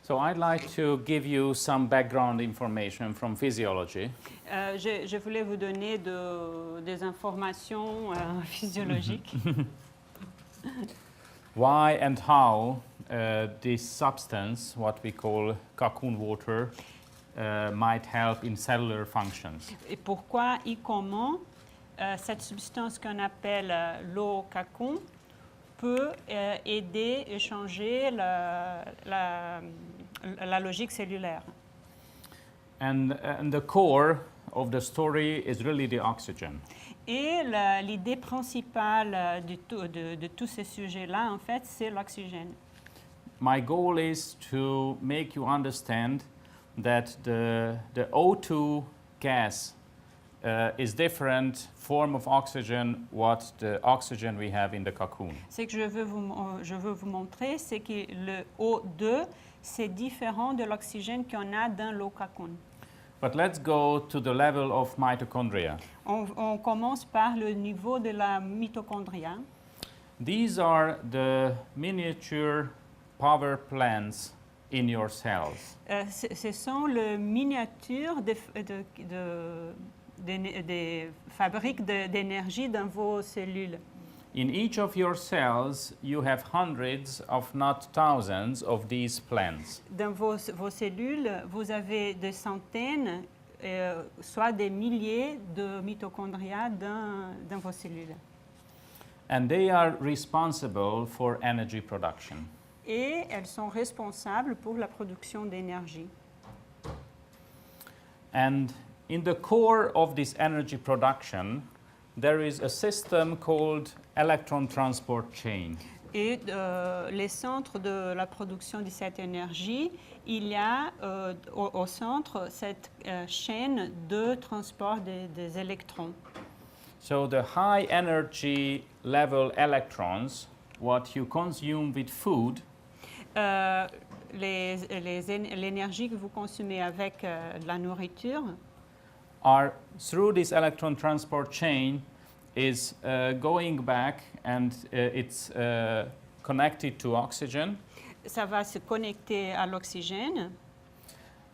So I'd like to give you some background information from physiology. Je voulais vous donner des informations physiologiques. Why and how this substance, what we call KAQUN water, might help in cellular functions. Et pourquoi et comment cette substance qu'on appelle l'eau KAQUN peut aider et changer la logique cellulaire. And the core of the story is really the oxygen. Et l'idée principale de tous ces sujets-là, en fait, c'est l'oxygène. My goal is to make you understand that the O2 gas is different form of oxygen what the oxygen we have in the cocoon. Ce que je veux vous montrer, c'est que le O2, c'est différent de l'oxygène qu'on a dans l'eau KAQUN. But let's go to the level of mitochondria. On commence par le niveau de la mitochondrie. These are the miniature power plants in your cells. Ce sont les miniatures des fabriques d'énergie dans vos cellules. In each of your cells, you have hundreds, of not thousands, of these plants. Dans vos cellules, vous avez des centaines, soit des milliers de mitochondries dans vos cellules. And they are responsible for energy production. Et elles sont responsables pour la production d'énergie. And in the core of this energy production, there is a system called electron transport chain. Et les centres de la production de cette énergie, il y a au centre cette chaîne de transport des électrons. So the high energy level electrons, what you consume with food, l'énergie que vous consommez avec de la nourriture, are through this electron transport chain is going back and it's connected to oxygen. Ça va se connecter à l'oxygène.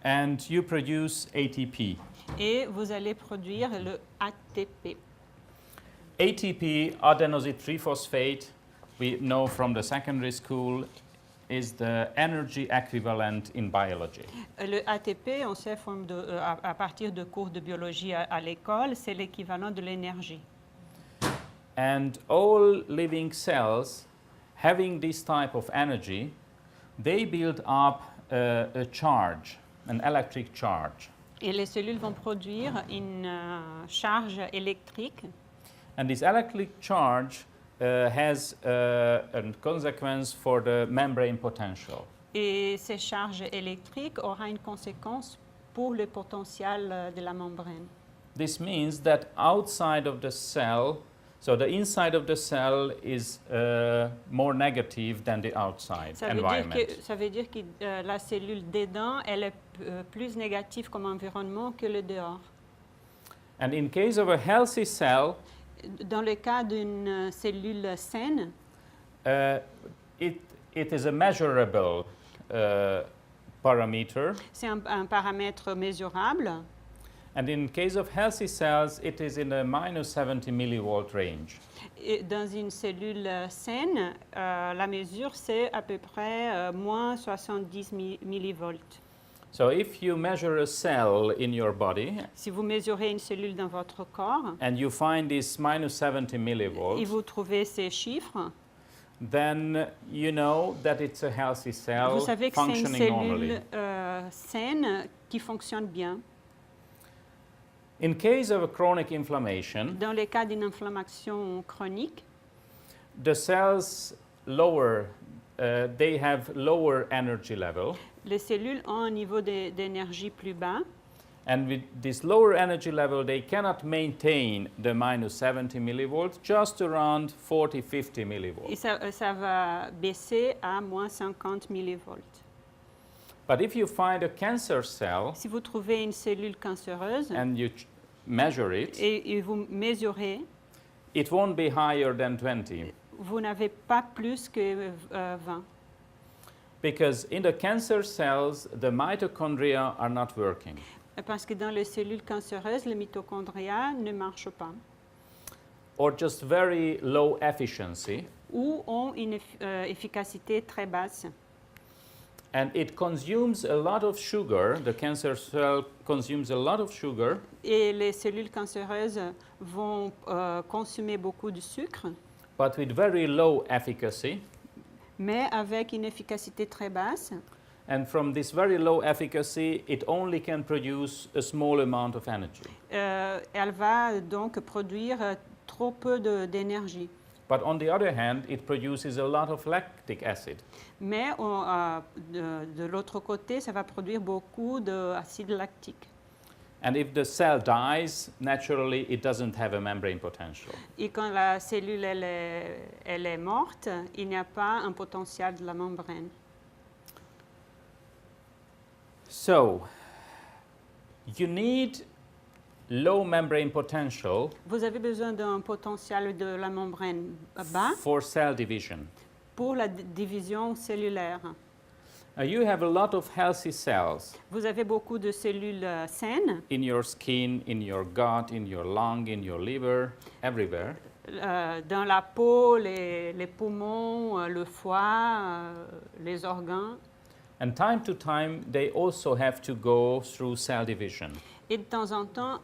And you produce ATP. Et vous allez produire le ATP. ATP, adenosine triphosphate, we know from the secondary school, is the energy equivalent in biology. Le ATP, on sait à partir de cours de biologie à l'école, c'est l'équivalent de l'énergie. And all living cells having this type of energy, they build up a charge, an electric charge. Et les cellules vont produire une charge électrique. And this electric charge has a consequence for the membrane potential. Et ces charges électriques aura une conséquence pour le potentiel de la membrane. This means that outside of the cell, so the inside of the cell is more negative than the outside environment. Ça veut dire que la cellule dedans, elle est plus négative comme environnement que le dehors. And in case of a healthy cell, dans le cas d'une cellule saine, it is a measurable parameter. C'est un paramètre mesurable. And in case of healthy cells, it is in a minus 70 millivolt range. Et dans une cellule saine, la mesure, c'est à peu près moins 70 millivolts. So if you measure a cell in your body, si vous mesurez une cellule dans votre corps, and you find this minus 70 millivolts, et vous trouvez ces chiffres, then you know that it's a healthy cell vous savez que c'est une functioning cellule saine qui fonctionne bien. In case of a chronic inflammation, dans le cas d'une inflammation chronique, the cells lower, they have lower energy level. Les cellules ont un niveau d'énergie plus bas. And with this lower energy level, they cannot maintain the minus 70 millivolts, just around 40-50 millivolts. Et ça va baisser à moins 50 millivolts. But if you find a cancer cell, si vous trouvez une cellule cancéreuse, and you measure it, et vous mesurez, it won't be higher than 20. Vous n'avez pas plus que 20. Because in the cancer cells, the mitochondria are not working. Parce que dans les cellules cancéreuses, les mitochondrias ne marchent pas Or just very low efficiency, ou ont une efficacité très basse. and it consumes a lot of sugar. The cancer cell consumes a lot of sugar, Et les cellules cancéreuses vont consommer beaucoup de sucre, but with very low efficacy. mais avec une efficacité très basse. And from this very low efficacy, it only can produce a small amount of energy. Elle va donc produire trop peu d'énergie. But on the other hand, it produces a lot of lactic acid. Mais de l'autre côté, ça va produire beaucoup d'acide lactique. And if the cell dies, naturally, it doesn't have a membrane potential. Et quand la cellule elle est morte, il n'y a pas un potentiel de la membrane. So, you need low membrane potential Vous avez besoin d'un potentiel de la membrane bas for cell division. pour la division cellulaire. You have a lot of healthy cells Vous avez beaucoup de cellules saines in your skin, in your gut, in your lung, in your liver, everywhere. dans la peau, les poumons, le foie, les organes. And time to time, they also have to go through cell division. Et de temps en temps,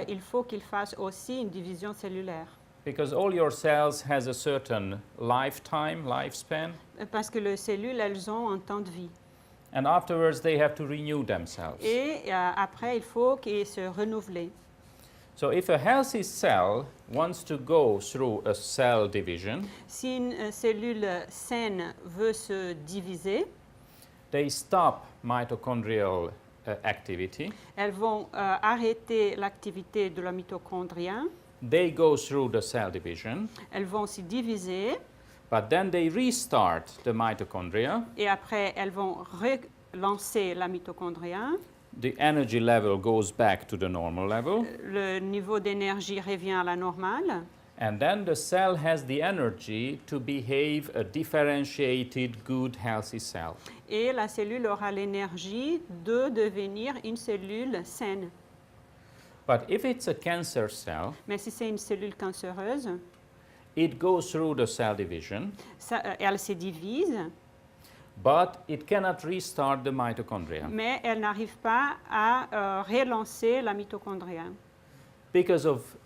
il faut qu'ils fassent aussi une division cellulaire. Because all your cells has a certain lifespan, Parce que les cellules, elles ont un temps de vie. and afterwards they have to renew themselves. Et après, il faut qu'ils se renouvellent. So if a healthy cell wants to go through a cell division, Si une cellule saine veut se diviser, they stop mitochondrial activity. elles vont arrêter l'activité de la mitochondrien, They go through the cell division, elles vont se diviser but then they restart the mitochondria. et après, elles vont relancer la mitochondrien. The energy level goes back to the normal level, Le niveau d'énergie revient à la normale. and then the cell has the energy to behave a differentiated, good, healthy cell. Et la cellule aura l'énergie de devenir une cellule saine. But if it's a cancer cell, Mais si c'est une cellule cancéreuse, it goes through the cell division, elle se divise, but it cannot restart the mitochondria mais elle n'arrive pas à relancer la mitochondrie. because of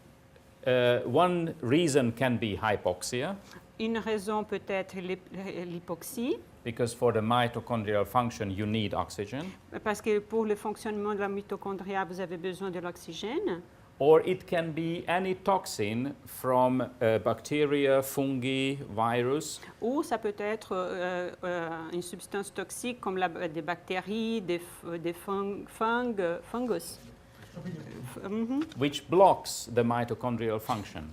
one reason can be hypoxia, Une raison peut être l'hypoxie, because for the mitochondrial function you need oxygen, parce que pour le fonctionnement de la mitochondrie, vous avez besoin de l'oxygène. or it can be any toxin from bacteria, fungi, virus, Ou ça peut être une substance toxique comme des bactéries, des fungus, which blocks the mitochondrial function.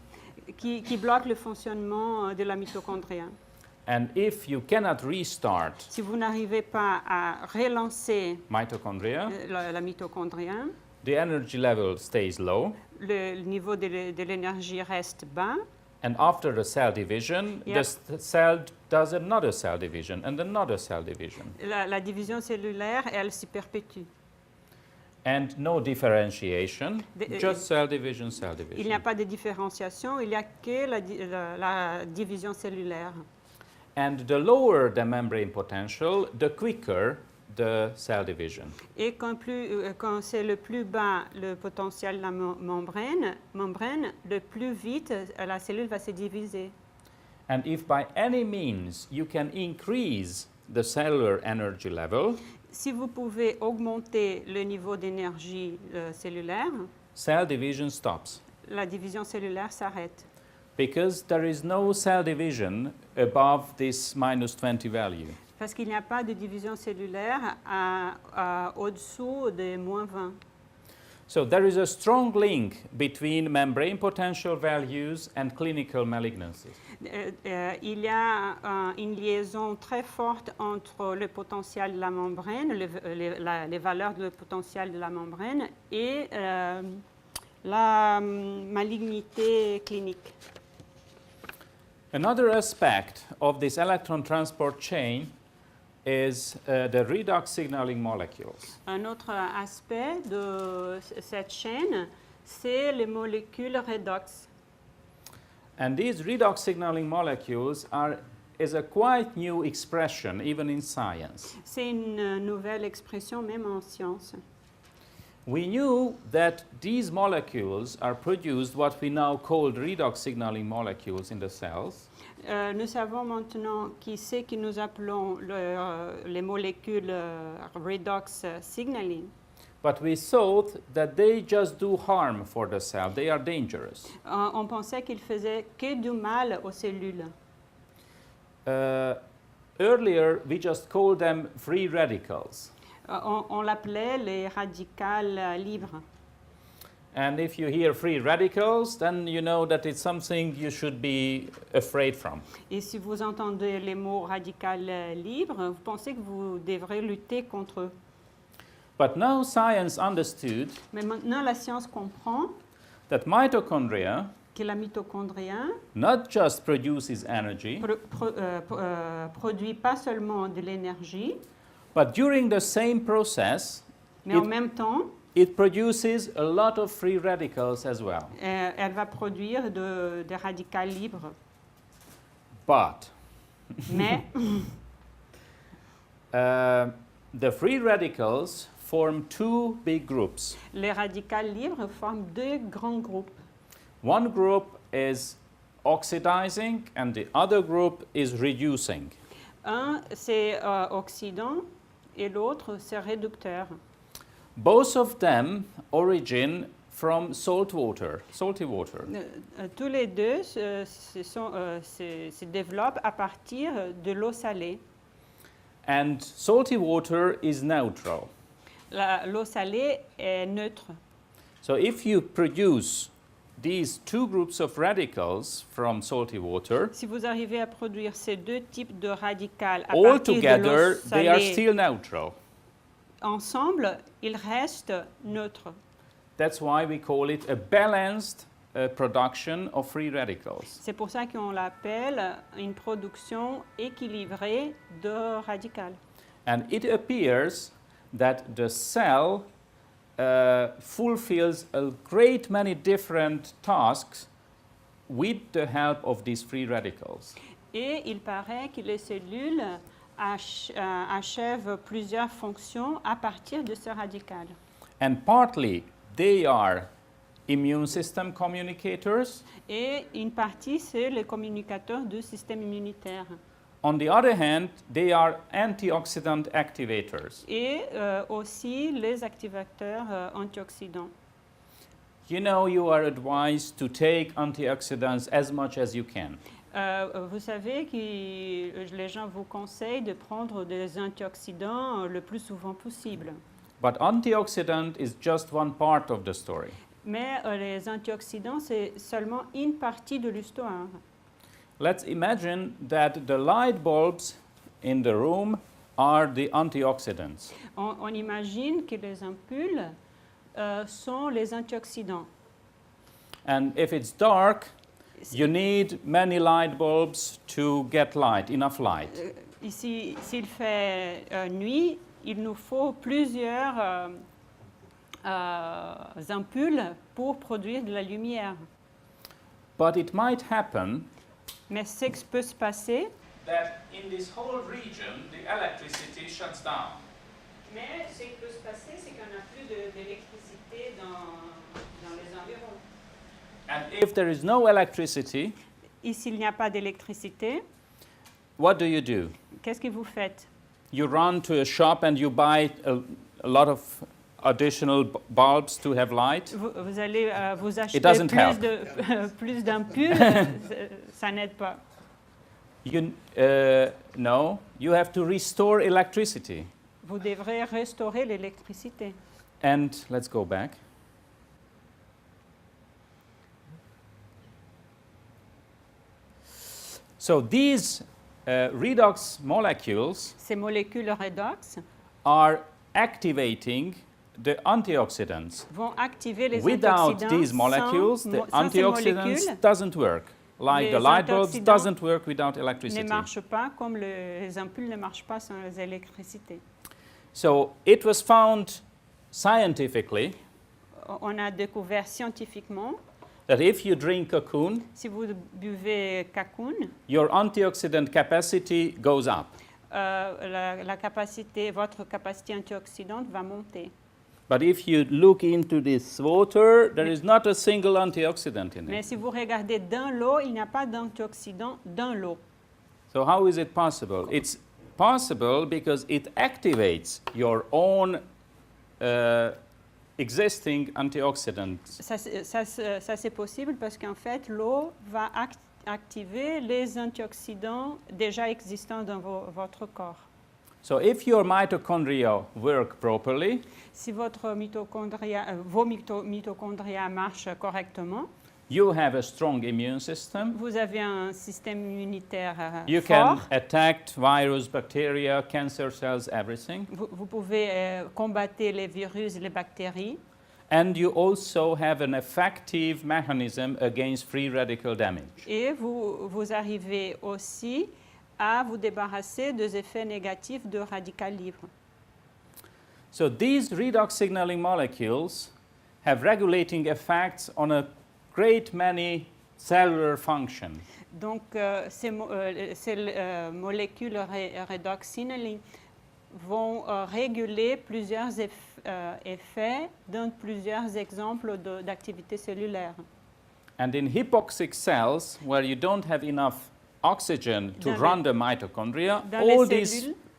qui bloquent le fonctionnement de la mitochondrie. And if you cannot restart Si vous n'arrivez pas à relancer mitochondria, la mitochondrie, the energy level stays low, le niveau de l'énergie reste bas. and after the cell division, Yep. the cell does another cell division and another cell division. La division cellulaire, elle se perpétue. And no differentiation, just cell division, cell Il n'y a division. pas de différenciation, il n'y a que la division cellulaire. And the lower the membrane potential, the quicker the cell division. Et quand c'est le plus bas le potentiel de la membrane, le plus vite la cellule va se diviser. And if by any means you can increase the cellular energy level, Si vous pouvez augmenter le niveau d'énergie cellulaire, cell division stops. la division cellulaire s'arrête. Because there is no cell division above this minus 20 value. Parce qu'il n'y a pas de division cellulaire au-dessous de moins 20. So there is a strong link between membrane potential values and clinical malignancies. Il y a une liaison très forte entre le potentiel de la membrane, les valeurs de potentiel de la membrane et la malignité clinique. Another aspect of this electron transport chain is the redox signaling molecules. Un autre aspect de cette chaîne, c'est les molécules redox. And these redox signaling molecules is a quite new expression, even in science. C'est une nouvelle expression même en science. We knew that these molecules are produced what we now call redox signaling molecules in the cells. Nous savons maintenant qui c'est que nous appelons les molécules redox signaling. But we thought that they just do harm for the cell. They are dangerous. On pensait qu'ils faisaient que du mal aux cellules. Earlier, we just called them free radicals. On l'appelait les radicales libres. And if you hear free radicals, then you know that it's something you should be afraid from. Et si vous entendez les mots radical libre, vous pensez que vous devrez lutter contre eux. But now science understood Mais maintenant, la science comprend that mitochondria que la mitochondrie not just produces energy, produit pas seulement de l'énergie, but during the same process, mais en même temps, it produces a lot of free radicals as well. Elle va produire des radicales libres. But Mais the free radicals form two big groups. les radicales libres forment deux grands groupes. One group is oxidizing and the other group is reducing. Un, c'est oxydant et l'autre, c'est réducteur. Both of them origin from salty water. Tous les deux se développent à partir de l'eau salée. And salty water is neutral. L'eau salée est neutre. So if you produce these two groups of radicals from salty water, Si vous arrivez à produire ces deux types de radicales à all partir de l'eau together they are salée still neutral. ensemble, ils restent neutres. That's why we call it a balanced production of free radicals. C'est pour ça qu'on l'appelle une production équilibrée de radicales. And it appears that the cell fulfills a great many different tasks with the help of these free radicals. Et il paraît que les cellules achèvent plusieurs fonctions à partir de ces radicales. And partly they are immune system communicators. Et une partie, c'est les communicateurs du système immunitaire. On the other hand, they are antioxidant activators. Et aussi les activateurs antioxydants. You know, you are advised to take antioxidants as much as you can. Vous savez que les gens vous conseillent de prendre des antioxydants le plus souvent possible. But antioxidant is just one part of the story. Mais les antioxydants, c'est seulement une partie de l'histoire. Let's imagine that the light bulbs in the room are the antioxidants. On imagine que les ampoules sont les antioxydants. And if it's dark, you need many light bulbs to get light, enough light. Ici, s'il fait nuit, il nous faut plusieurs ampoules pour produire de la lumière. But it might happen Mais ce qui peut se passer, that in this whole region, the electricity shuts down. mais ce qui peut se passer, c'est qu'on n'a plus d'électricité dans les environs. And if there is no electricity, Et s'il n'y a pas d'électricité, what do you do? qu'est-ce que vous faites? You run to a shop and you buy a lot of additional bulbs to have light. Vous allez vous acheter doesn't help. plus d'ampoules, ça n'aide pas. No, you have to restore electricity. Vous devrez restaurer l'électricité. And let's go back. So these redox molecules Ces molécules redox are activating the antioxidants. vont activer les Without antioxydants. these molecules, the Sans ces antioxidants molécules, doesn't work. like Les the light bulbs, antioxydants doesn't work without ne electricity. marchent pas comme les ampoules ne marchent pas sans l'électricité. So it was found scientifically On a découvert scientifiquement, that if you drink KAQUN, si vous buvez KAQUN, your antioxidant capacity goes up. votre capacité antioxydante va monter. But if you look into this water, there is not a single antioxidant in Mais it. si vous regardez dans l'eau, il n'y a pas d'antioxydant dans l'eau. So how is it possible? It's possible because it activates your own existing antioxidants. Ça c'est possible parce qu'en fait, l'eau va activer les antioxydants déjà existants dans votre corps. So if your mitochondria work properly, Si vos mitochondria marchent correctement, you have a strong immune system. vous avez un système immunitaire You fort. can attack virus, bacteria, cancer cells, everything. Vous pouvez combattre les virus, les bactéries. And you also have an effective mechanism against free radical damage. Et vous arrivez aussi à vous débarrasser des effets négatifs de radical libre. So these redox signaling molecules have regulating effects on a great many cellular functions. Donc, ces molécules redox signaling vont réguler plusieurs effets dans plusieurs exemples d'activité cellulaire. And in hypoxic cells, where you don't have enough oxygen to Dans run the mitochondria, dans les all these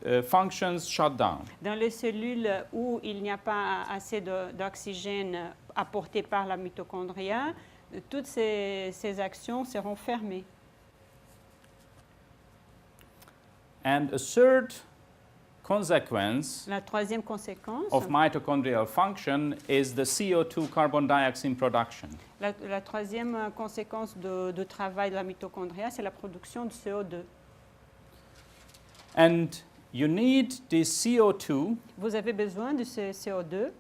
cellules- functions shut down. Dans les cellules où il n'y a pas assez d'oxygène apporté par la mitochondria, toutes ces actions seront fermées. And a third consequence La troisième conséquence, of mitochondrial function is the CO2 carbon dioxide production. la troisième conséquence de travail de la mitochondria, c'est la production de CO2. And you need this CO2 Vous avez besoin de ce CO2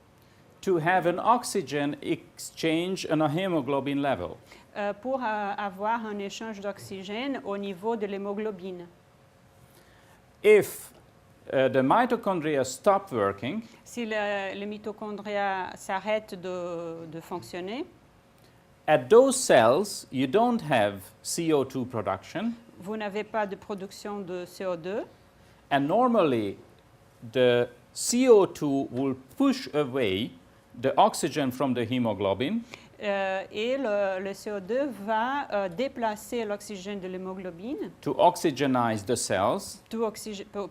to have an oxygen exchange on a hemoglobin level. pour avoir un échange d'oxygène au niveau de l'hémoglobine. If the mitochondria stop working, Si les mitochondria s'arrêtent de fonctionner, at those cells you don't have CO2 production, vous n'avez pas de production de CO2. and normally the CO2 will push away the oxygen from the hemoglobin, Et le CO2 va déplacer l'oxygène de l'hémoglobine to oxygenize the cells.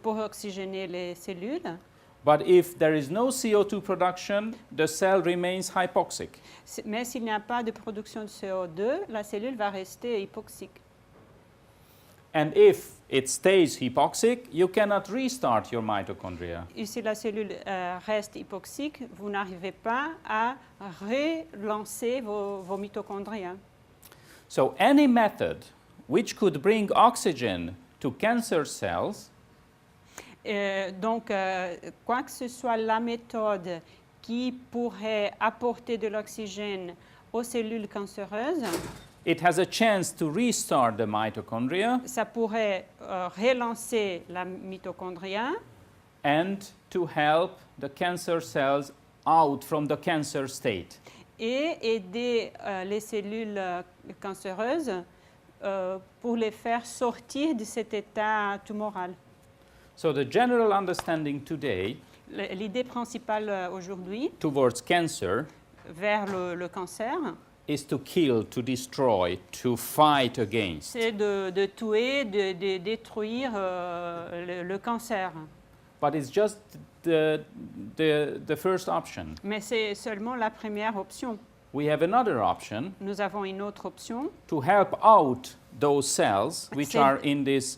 pour oxygéner les cellules. But if there is no CO2 production, the cell remains hypoxic. Mais s'il n'y a pas de production de CO2, la cellule va rester hypoxique. And if it stays hypoxic, you cannot restart your mitochondria. Et si la cellule reste hypoxique, vous n'arrivez pas à relancer vos mitochondria. So any method which could bring oxygen to cancer cells Donc, quoi que ce soit la méthode qui pourrait apporter de l'oxygène aux cellules cancéreuses, it has a chance to restart the mitochondria ça pourrait relancer la mitochondria and to help the cancer cells out from the cancer state. et aider les cellules cancéreuses pour les faire sortir de cet état tumoral. So the general understanding today L'idée principale aujourd'hui towards cancer vers le cancer, is to kill, to destroy, to fight against. c'est de tuer, de détruire le cancer. But it's just the first option. Mais c'est seulement la première option. We have another option Nous avons une autre option, to help out those cells which C'est- are in this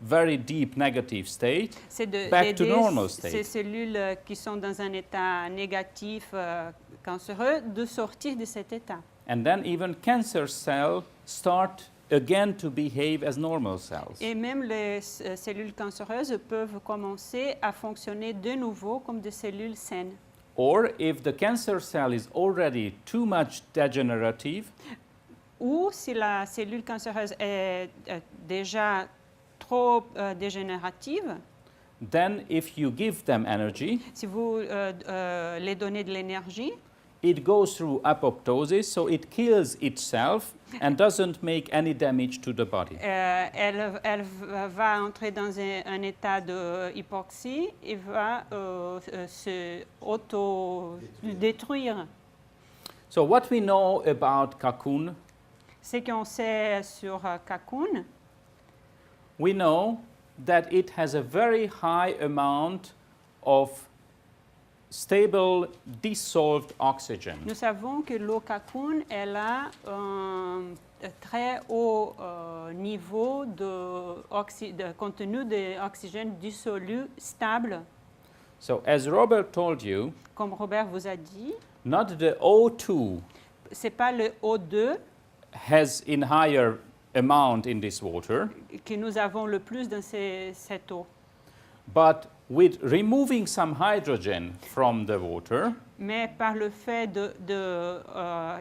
very deep negative state c'est back to d'aider normal ces state. cellules qui sont dans un état négatif cancéreux de sortir de cet état. And then even cancer cells start again to behave as normal cells. Et même les cellules cancéreuses peuvent commencer à fonctionner de nouveau comme des cellules saines. Or if the cancer cell is already too much degenerative, ou si la cellule cancéreuse est déjà trop dégénérative, then if you give them energy, si vous les donnez de l'énergie, it goes through apoptosis, so it kills itself and doesn't make any damage to the body. elle va entrer dans un état de hypoxie et va se auto-détruire. So what we know about KAQUN, Ce qu'on sait sur KAQUN, we know that it has a very high amount of stable dissolved oxygen. nous savons que l'eau KAQUN, elle a un très haut niveau de contenu d'oxygène dissolu stable. So as Robert told you, Comme Robert vous a dit, not the O2 ce n'est pas le O2 has in higher amount in this water, que nous avons le plus dans cette eau. but with removing some hydrogen from the water, Mais par le fait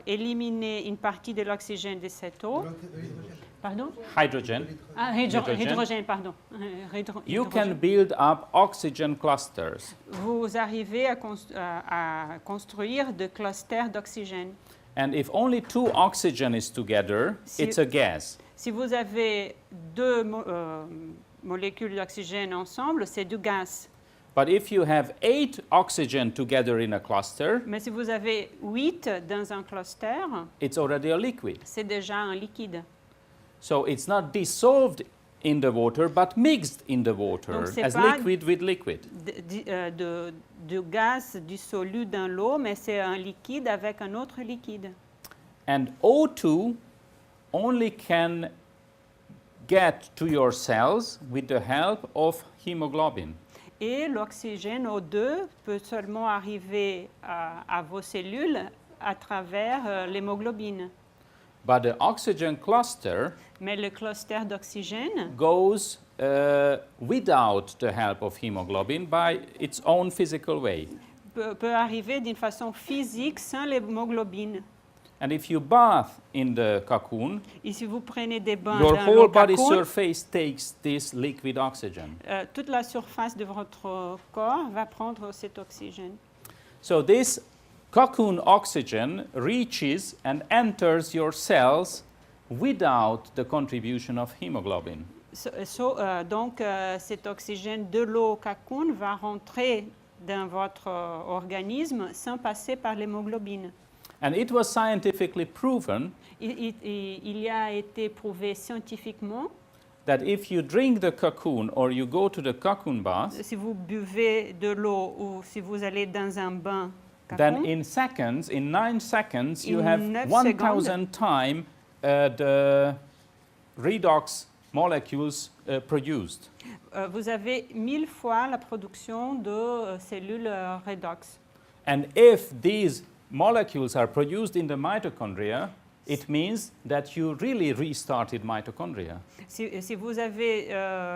d'éliminer une partie de l'oxygène de cette eau, pardon? hydrogen, Ah, hydrogène, pardon. you can build up oxygen clusters. Vous arrivez à construire des clusters d'oxygène. And if only two oxygen is together, Si- it's a gas. Si vous avez deux molécules d'oxygène ensemble, c'est du gaz. But if you have 8 oxygen together in a cluster, Mais si vous avez 8 dans un cluster, it's already a liquid. c'est déjà un liquide. So it's not dissolved in the water, but mixed in the water Donc, c'est as pas- liquid with liquid. Du gaz dissolu dans l'eau, mais c'est un liquide avec un autre liquide. And O2 only can get to your cells with the help of hemoglobin. Et l'oxygène O2 peut seulement arriver à vos cellules à travers l'hémoglobine. But the oxygen cluster Mais le cluster d'oxygène goes without the help of hemoglobin by its own physical way. peut arriver d'une façon physique sans l'hémoglobine. And if you bath in the cocoon, Et si vous prenez des bains your dans whole l'eau body KAQUN, surface takes this liquid oxygen. toute la surface de votre corps va prendre cet oxygène. So this cocoon oxygen reaches and enters your cells without the contribution of hemoglobin. Donc, cet oxygène de l'eau KAQUN va rentrer dans votre organisme sans passer par l'hémoglobine. And it was scientifically proven Il y a été prouvé scientifiquement, that if you drink the cocoon or you go to the cocoon bath, si vous buvez de l'eau ou si vous allez dans un bain then KAQUN, in 9 seconds, you In have 9 1,000 times the redox molecules produced. Vous avez 1000 fois la production de cellules redox. And if these molecules are produced in the mitochondria, it means that you really restarted mitochondria. Si vous avez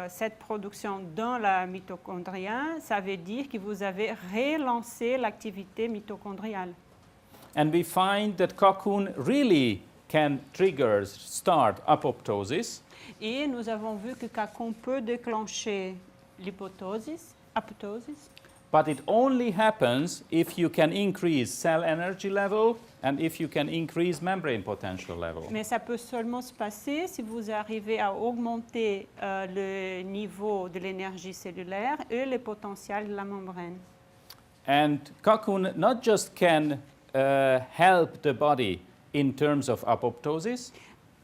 cette production dans la mitochondrie, ça veut dire que vous avez relancé l'activité mitochondriale. And we find that cocoon really can start apoptosis, Et nous avons vu que KAQUN peut déclencher l'apoptosis, but it only happens if you can increase cell energy level and if you can increase membrane potential level. mais ça peut seulement se passer si vous arrivez à augmenter le niveau de l'énergie cellulaire et le potentiel de la membrane. And cocoon not just can help the body in terms of apoptosis,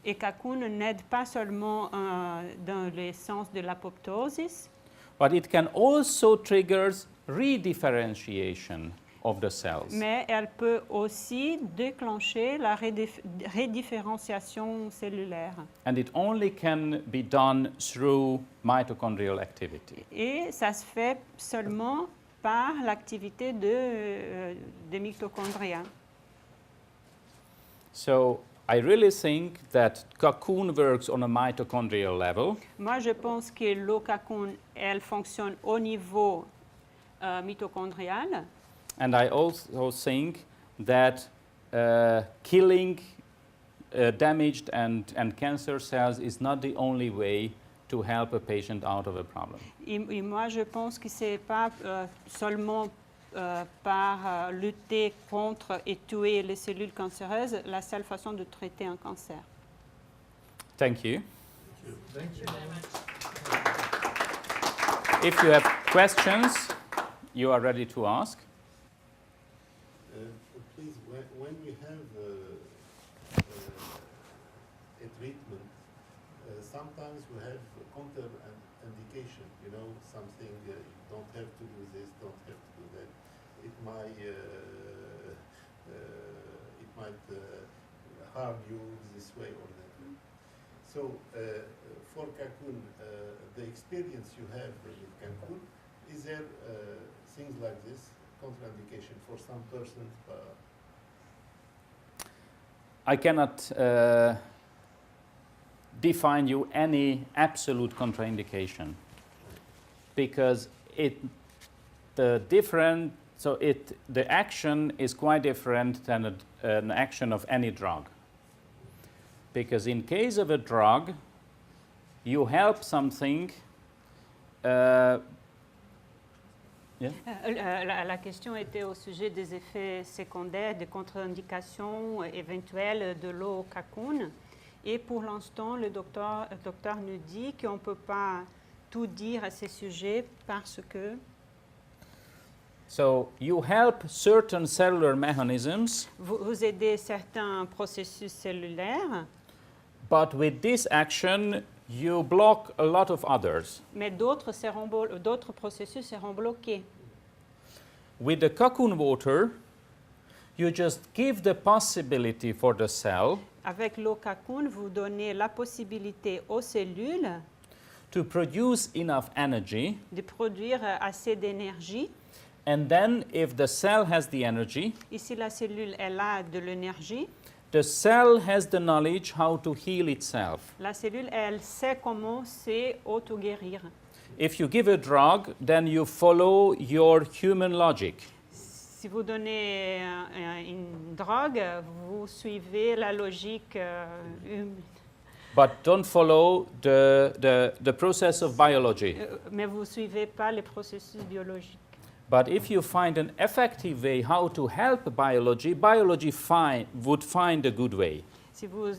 Et KAQUN n'aide pas seulement dans le sens de l'apoptosis, but it can also trigger redifferentiation of the cells. mais elle peut aussi déclencher la rédifférenciation cellulaire. And it only can be done through mitochondrial activity. Et ça se fait seulement par l'activité des mitochondries. So I really think that cocoon works on a mitochondrial level, Moi, je pense que l'eau KAQUN, elle fonctionne au niveau mitochondrial. and I also think that killing damaged and cancer cells is not the only way to help a patient out of a problem. Et moi, je pense que ce n'est pas seulement par lutter contre et tuer les cellules cancéreuses la seule façon de traiter un cancer. Thank you. Thank you. If you have questions, you are ready to ask. Please, when we have a treatment, sometimes we have counter-indication, you know, something, you don't have to do this, don't have to do that. It might harm you this way or that way. So, for KAQUN, the experience you have with KAQUN, is there things like this, contraindication for some persons? I cannot define you any absolute contraindication because the action is quite different than an action of any drug. Because in case of a drug, you help something. La question était au sujet des effets secondaires, des contre-indications éventuelles de l'eau KAQUN. Et pour l'instant, le docteur nous dit qu'on ne peut pas tout dire à ces sujets parce que... So you help certain cellular mechanisms. Vous aidez certains processus cellulaires. But with this action, you block a lot of others. Mais d'autres processus seront bloqués. With the KAQUN water, you just give the possibility for the cell Avec l'eau KAQUN, vous donnez la possibilité aux cellules to produce enough energy. de produire assez d'énergie. And then if the cell has the energy, Et si la cellule elle a de l'énergie, the cell has the knowledge how to heal itself. la cellule elle sait comment s'auto-guérir. If you give a drug, then you follow your human logic. Si vous donnez une drogue, vous suivez la logique humaine. But don't follow the process of biology. Mais vous ne suivez pas les processus biologiques. But if you find an effective way how to help biology, biology would find a good way. Si vous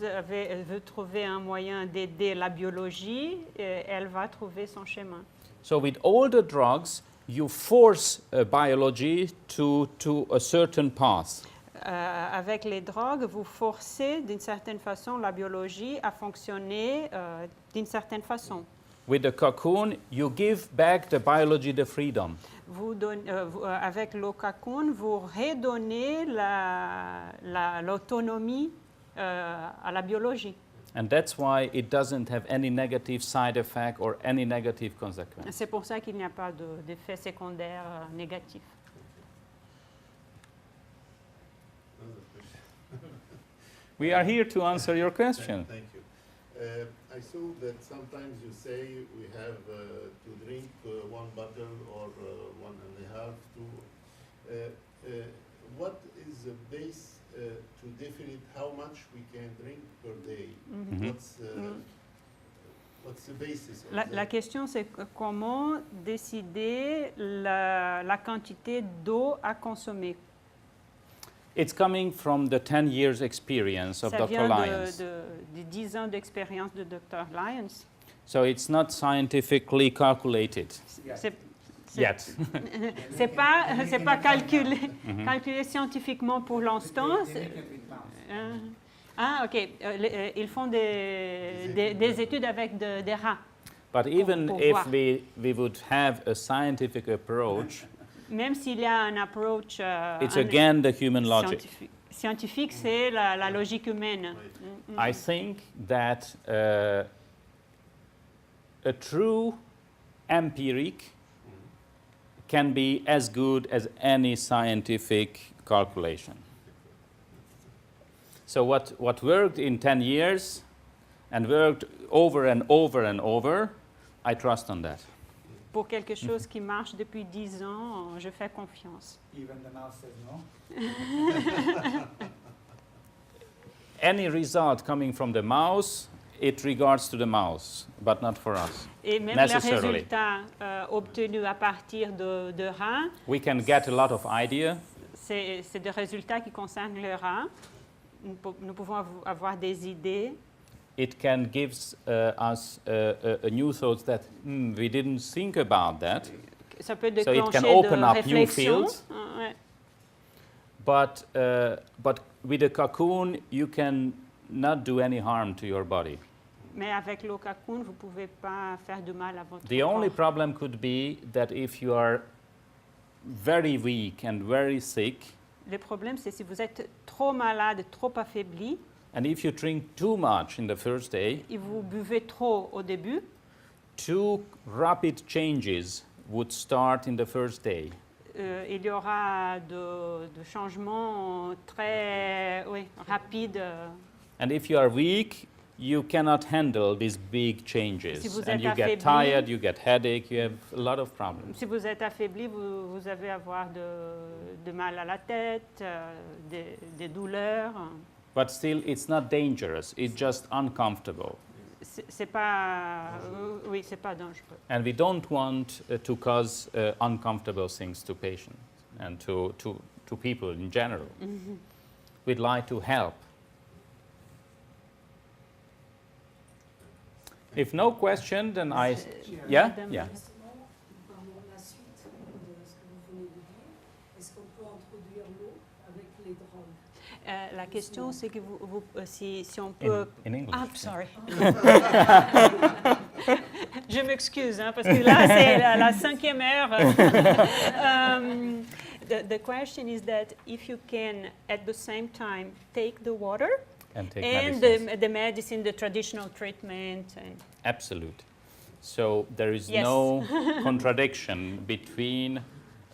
trouvez un moyen d'aider la biologie, elle va trouver son chemin. So with all the drugs, you force biology to a certain path. Avec les drogues, vous forcez d'une certaine façon la biologie à fonctionner d'une certaine façon. With the KAQUN, you give back the biology the freedom. Avec l'eau KAQUN, vous redonnez l'autonomie à la biologie. And that's why it doesn't have any negative side effect or any negative consequence. C'est pour ça qu'il n'y a pas d'effet secondaire négatif. We are here to answer your question. Thank you. I saw that sometimes you say we have to drink one bottle or 1.5, 2. What is the base to define how much we can drink per day? What's the basis of La question, c'est comment décider la quantité d'eau à consommer. It's coming from the 10 years experience of Ça Dr. vient Lyons. de 10 ans d'expérience de Dr. Lyons. So it's not scientifically calculated yet. C'est pas calculé scientifiquement pour l'instant. OK. Ils font des études avec des rats. But even pour if voir. we would have a scientific approach, Même s'il y a un approach it's again the human logic. scientifique, c'est la logique humaine. I think that a true empiric can be as good as any scientific calculation. So what worked in 10 years and worked over and over and over, I trust on that. Pour quelque chose qui marche depuis 10 ans, je fais confiance. Even the mouse says no. any result coming from the mouse, it regards to the mouse, but not for us. Et même les Necessarily. résultats obtenus à partir de rats, We can get a lot of idea, c'est des résultats qui concernent le rat. Nous pouvons avoir des idées. it can give us a new thought that we didn't think about that. Ça peut So it can déclencher open de up new réflexions. fields. Ouais. But with a cocoon, you can not do any harm to your body. Mais avec le KAQUN, vous ne pouvez pas faire de mal à votre The only corps. problem could be that if you are very weak and very sick, Le problème, c'est si vous êtes trop malade, trop affaibli, and if you drink too much in the first day, et vous buvez trop au début, two rapid changes would start in the first day. il y aura de changements très rapides. And if you are weak, you cannot handle these big changes. Si vous And êtes you get affaibli- tired, you get headache, you have a lot of problems. Si vous êtes affaibli, vous allez avoir de mal à la tête, des douleurs. But still, it's not dangerous, it's just uncomfortable. C'est pas, oui, c'est pas dangereux. And we don't want to cause uncomfortable things to patients and to people in general. We'd like to help. If no question, then I... Yeah? Madame. Yeah. Justement, nous parlons de la suite de ce que vous venez de dire. Est-ce qu'on peut introduire l'eau avec les drogues? La question, c'est que si on peut... In English. I'm sorry. Je m'excuse, hein, parce que là, c'est la 5e heure. The question is that if you can, at the same time, take the water And take and medicines. the medicine, the traditional treatment. And Absolute. So there is Yes. no contradiction between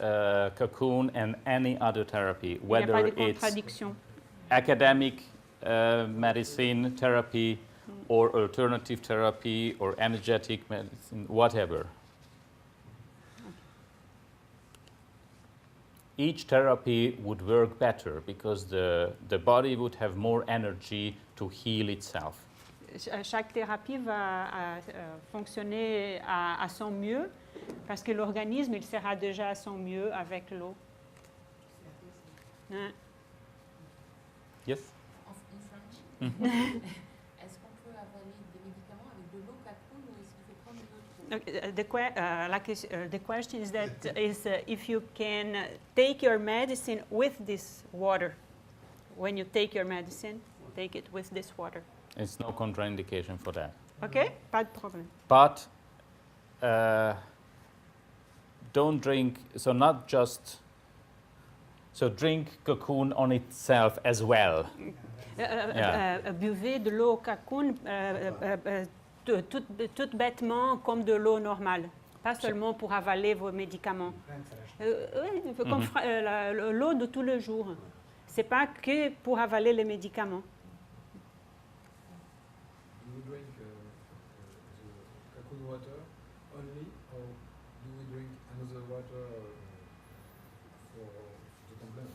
KAQUN and any other therapy, il n'y a pas whether de it's contradiction. academic medicine therapy or alternative therapy or energetic medicine, whatever. Each therapy would work better because the body would have more energy to heal itself. Chaque thérapie va fonctionner à son mieux parce que l'organisme, il sera déjà à son mieux avec l'eau. Hein? Yes? En French. Est-ce qu'on peut avaler des médicaments avec de l'eau KAQUN ou est-ce qu'il faut prendre une autre eau? The question is that if you can take your medicine with this water. When you take your medicine, take it with this water. It's no contraindication for that. OK? Pas de problème. But don't drink, so not just, so drink KAQUN on itself as well. Buvez de l'eau KAQUN tout bêtement comme de l'eau normale, pas seulement pour avaler vos médicaments. Comme l'eau de tous les jours. Ce n'est pas que pour avaler les médicaments. Do we drink the KAQUN water only, or do we drink another water for the complement?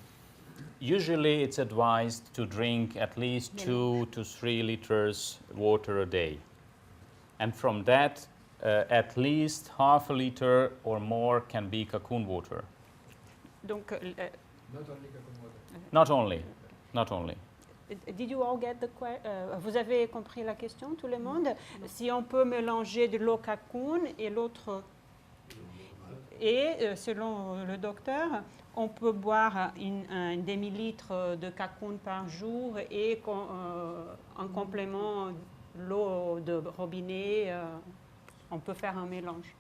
Usually it's advised to drink at least 2 to 3 liters water a day. And from that, at least half a liter or more can be KAQUN water. Donc, Not only KAQUN water. Not only, not only. did you all get the vous avez compris la question, tout le monde? Si on peut mélanger de l'eau KAQUN et l'autre, et selon le docteur, on peut boire un demi-litre de KAQUN par jour et en complément l'eau de robinet, on peut faire un mélange.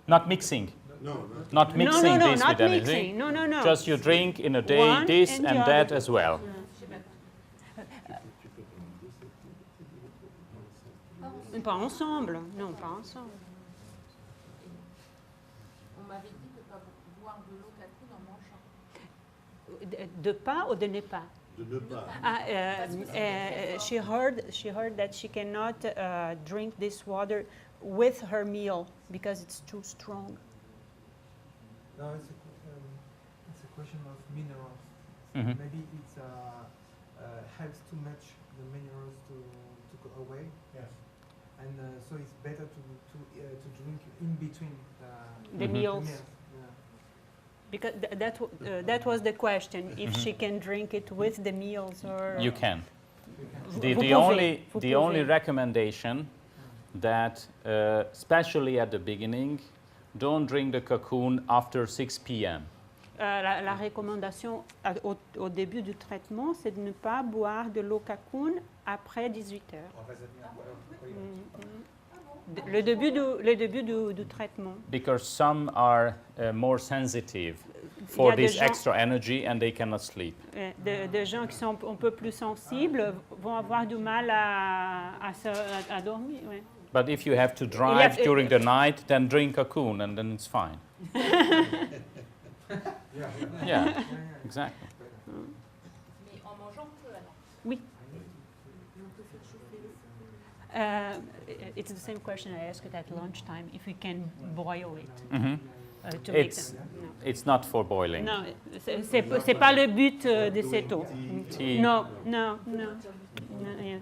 Not mixing. No, Not mixing no, this not with anything. mixing. No. Just you drink in a day One this and and the that other. as well. Pas ensemble, non, pas ensemble. On m'avait dit de ne pas boire de l'eau KAQUN en mangeant. De pas ou de ne pas? de ne pas. She heard that she cannot drink this water with her meal because it's too strong. No, it's a question of minerals. Mhm. Maybe helps too much the minerals to go away. Yes. And so it's better to drink in between The meals. Yeah. Because that was the question, if she can drink it with the meals or... You can. Vous The pouvez. only recommendation that, especially at the beginning, don't drink the KAQUN after 6 p.m. La recommandation au début du traitement, c'est de ne pas boire de l'eau KAQUN après 18 heures. Le début du traitement. Because some are more sensitive Il y for a des this gens- extra energy and they cannot sleep. Des gens qui sont un peu plus sensibles vont avoir du mal à dormir. Ouais. But if you have to drive a- during the night, then drink KAQUN and then it's fine. Yeah, exactly. Mais en mangeant peu alors. Oui. It's the same question I asked at lunchtime, if we can boil it Mhm. to make It's, them. it's not for boiling. Non, c'est pas le but de cette eau. Tea. Non. Yeah.